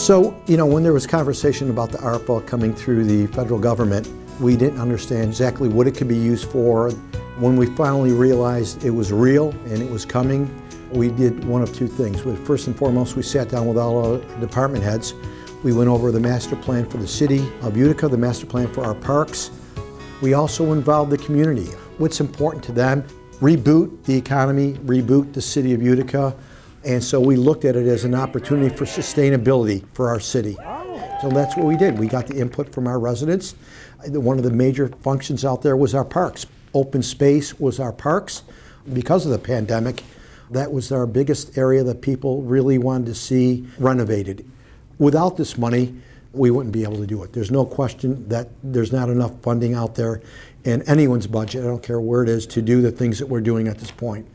So, when there was conversation about the ARPA coming through the federal government, we didn't understand exactly what it could be used for. When we finally realized it was real and it was coming, we did one of two things. First and foremost, we sat down with all our department heads. We went over the master plan for the City of Utica, the master plan for our parks. We also involved the community. What's important to them? Reboot the economy, reboot the City of Utica. And so we looked at it as an opportunity for sustainability for our city. So that's what we did. We got the input from our residents. One of the major functions out there was our parks. Open space was our parks. Because of the pandemic, that was our biggest area that people really wanted to see renovated. Without this money, we wouldn't be able to do it. There's no question that there's not enough funding out there in anyone's budget, I don't care where it is, to do the things that we're doing at this point.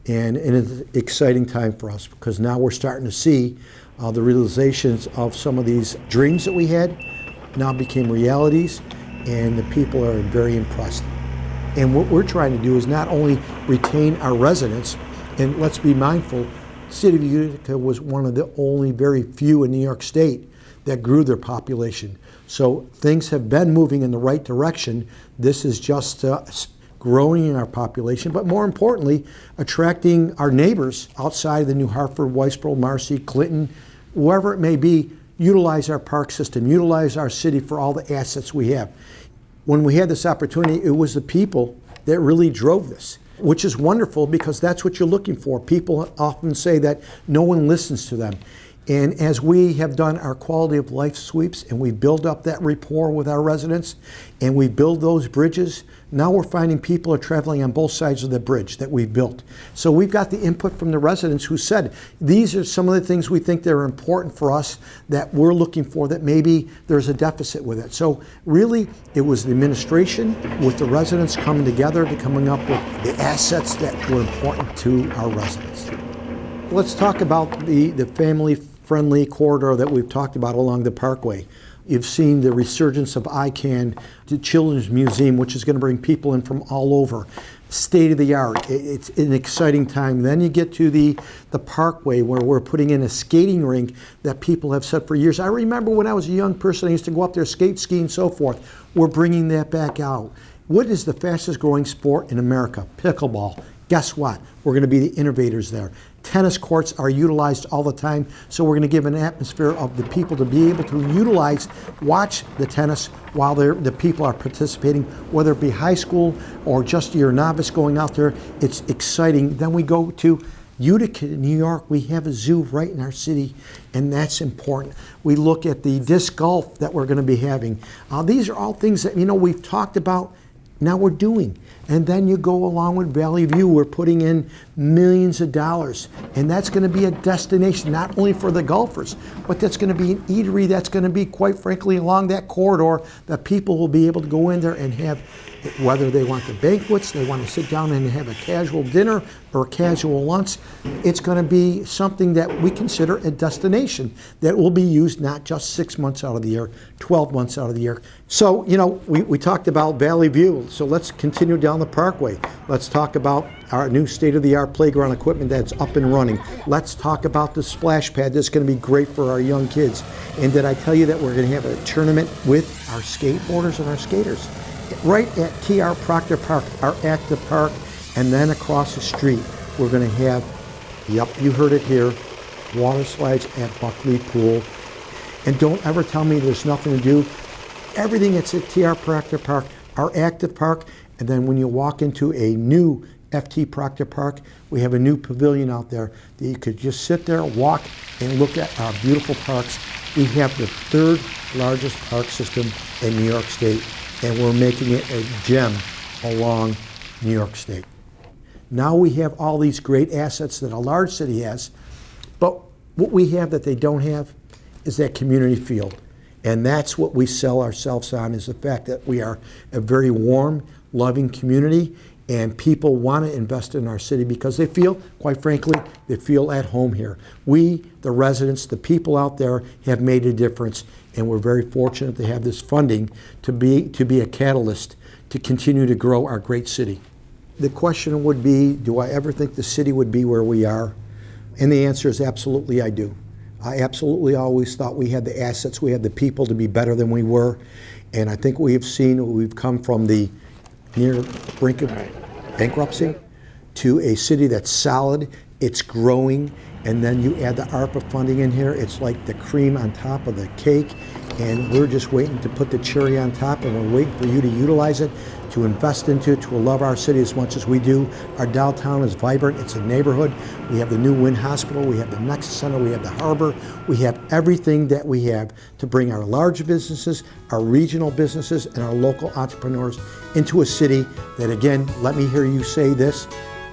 And it's an exciting time for us because now we're starting to see the realizations of some of these dreams that we had now became realities, and the people are very impressed. And what we're trying to do is not only retain our residents, and let's be mindful, City of Utica was one of the only very few in New York State that grew their population. So things have been moving in the right direction. This is just growing in our population, but more importantly, attracting our neighbors outside of the New Hartford, Whitesboro, Marcy, Clinton, wherever it may be, utilize our park system, utilize our city for all the assets we have. When we had this opportunity, it was the people that really drove this, which is wonderful because that's what you're looking for. People often say that no one listens to them. And as we have done our quality of life sweeps and we build up that rapport with our residents and we build those bridges, now we're finding people are traveling on both sides of the bridge that we've built. So we've got the input from the residents who said, these are some of the things we think that are important for us that we're looking for, that maybe there's a deficit with it. So really, it was the administration with the residents coming together to coming up with the assets that were important to our residents. Let's talk about the family-friendly corridor that we've talked about along the Parkway. You've seen the resurgence of ICANN, the Children's Museum, which is going to bring people in from all over. State of the art. It's an exciting time. Then you get to the Parkway where we're putting in a skating rink that people have said for years. I remember when I was a young person, I used to go up there skate, ski, and so forth. We're bringing that back out. What is the fastest growing sport in America? Pickleball. Guess what? We're going to be the innovators there. Tennis courts are utilized all the time, so we're going to give an atmosphere of the people to be able to watch the tennis while the people are participating, whether it be high school or just your novice going out there. It's exciting. Then we go to Utica, New York. We have a zoo right in our city, and that's important. We look at the disc golf that we're going to be having. These are all things that we've talked about, now we're doing. And then you go along with Valley View. We're putting in millions of dollars. And that's going to be a destination, not only for the golfers, but that's going to be an eatery that's going to be, quite frankly, along that corridor that people will be able to go in there and have, whether they want the banquets, they want to sit down and have a casual dinner or a casual lunch. It's going to be something that we consider a destination that will be used not just 6 months out of the year, 12 months out of the year. So, we talked about Valley View. So let's continue down the Parkway. Let's talk about our new state-of-the-art playground equipment that's up and running. Let's talk about the splash pad that's going to be great for our young kids. And did I tell you that we're going to have a tournament with our skateboarders and our skaters? Right at TR Proctor Park, our active park, and then across the street, we're going to have, yep, you heard it here, water slides at Buckley Pool. And don't ever tell me there's nothing to do. Everything that's at TR Proctor Park, our active park, and then when you walk into a new FT Proctor Park, we have a new pavilion out there that you could just sit there, walk, and look at our beautiful parks. We have the third largest park system in New York State, and we're making it a gem along New York State. Now we have all these great assets that a large city has, but what we have that they don't have is that community feel. And that's what we sell ourselves on, is the fact that we are a very warm, loving community, and people want to invest in our city because they feel, quite frankly, they feel at home here. We, the residents, the people out there, have made a difference, and we're very fortunate to have this funding to be a catalyst to continue to grow our great city. The question would be, do I ever think the city would be where we are? And the answer is absolutely I do. I absolutely always thought we had the assets, we had the people to be better than we were. And I think we have seen we've come from the near brink of bankruptcy to a city that's solid, it's growing, and then you add the ARPA funding in here, it's like the cream on top of the cake, and we're just waiting to put the cherry on top, and we're waiting for you to utilize it, to invest into it, to love our city as much as we do. Our downtown is vibrant, it's a neighborhood. We have the new Wynn Hospital, we have the Nexus Center, we have the harbor, we have everything that we have to bring our large businesses, our regional businesses, and our local entrepreneurs into a city that, again, let me hear you say this,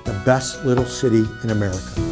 the best little city in America.